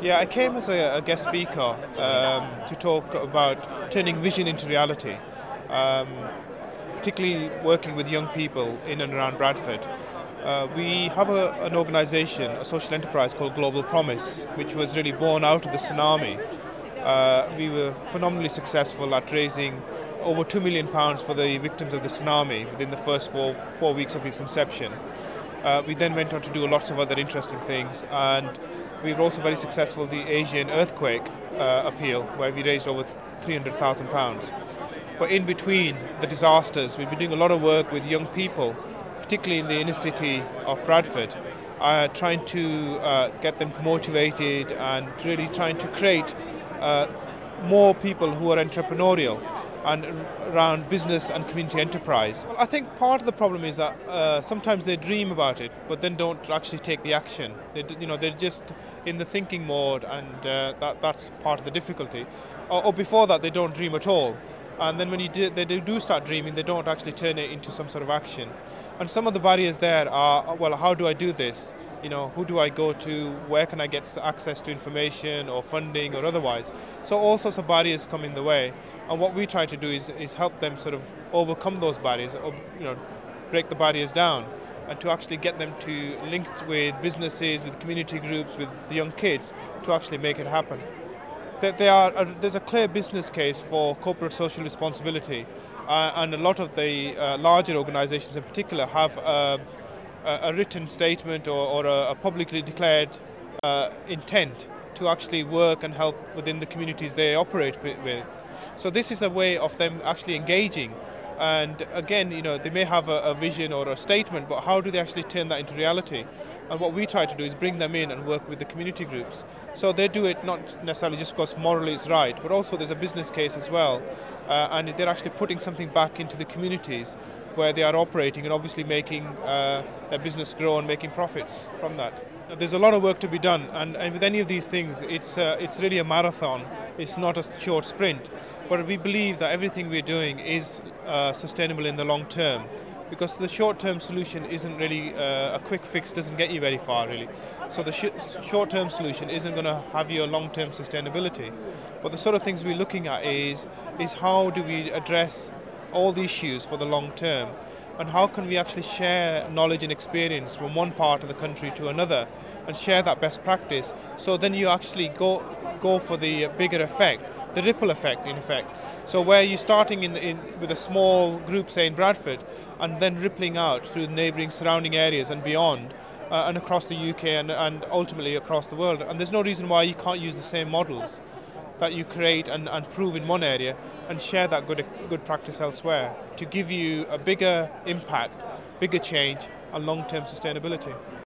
Yeah, I came as a guest speaker to talk about turning vision into reality, um, particularly working with young people in and around Bradford. We have an organisation, a social enterprise called Global Promise, which was really born out of the tsunami. We were phenomenally successful at raising over £2 million for the victims of the tsunami within the first four weeks of its inception. We then went on to do lots of other interesting things, and we were also very successful in the Asian earthquake appeal, where we raised over £300,000. But in between the disasters, we've been doing a lot of work with young people, particularly in the inner city of Bradford, trying to get them motivated and really trying to create more people who are entrepreneurial and around business and community enterprise. I think part of the problem is that sometimes they dream about it, but then don't actually take the action. They're just in the thinking mode, and that's part of the difficulty. Or before that, they don't dream at all. And then when they do start dreaming, they don't actually turn it into some sort of action. And some of the barriers there are, well, how do I do this? Who do I go to? Where can I get access to information or funding or otherwise? So all sorts of barriers come in the way. And what we try to do is help them sort of overcome those barriers, or break the barriers down, and to actually get them to link with businesses, with community groups, with the young kids, to actually make it happen. There's a clear business case for corporate social responsibility, and a lot of the larger organisations in particular have a written statement or a publicly declared intent to actually work and help within the communities they operate with. So this is a way of them actually engaging. And again, they may have a vision or a statement, but how do they actually turn that into reality? And what we try to do is bring them in and work with the community groups. So they do it not necessarily just because morally it's right, but also there's a business case as well. And they're actually putting something back into the communities where they are operating, and obviously making their business grow and making profits from that. There's a lot of work to be done, and with any of these things, it's really a marathon. It's not a short sprint. But we believe that everything we're doing is sustainable in the long term, because the short-term solution isn't really a quick fix, doesn't get you very far really. So the short-term solution isn't going to have your long-term sustainability. But the sort of things we're looking at is how do we address all the issues for the long term, and how can we actually share knowledge and experience from one part of the country to another and share that best practice, so then you actually go for the bigger effect, the ripple effect in effect. So where you're starting with a small group, say in Bradford, and then rippling out through the neighbouring surrounding areas and beyond, and across the UK and ultimately across the world. And there's no reason why you can't use the same models that you create and prove in one area and share that good practice elsewhere to give you a bigger impact, bigger change and long-term sustainability.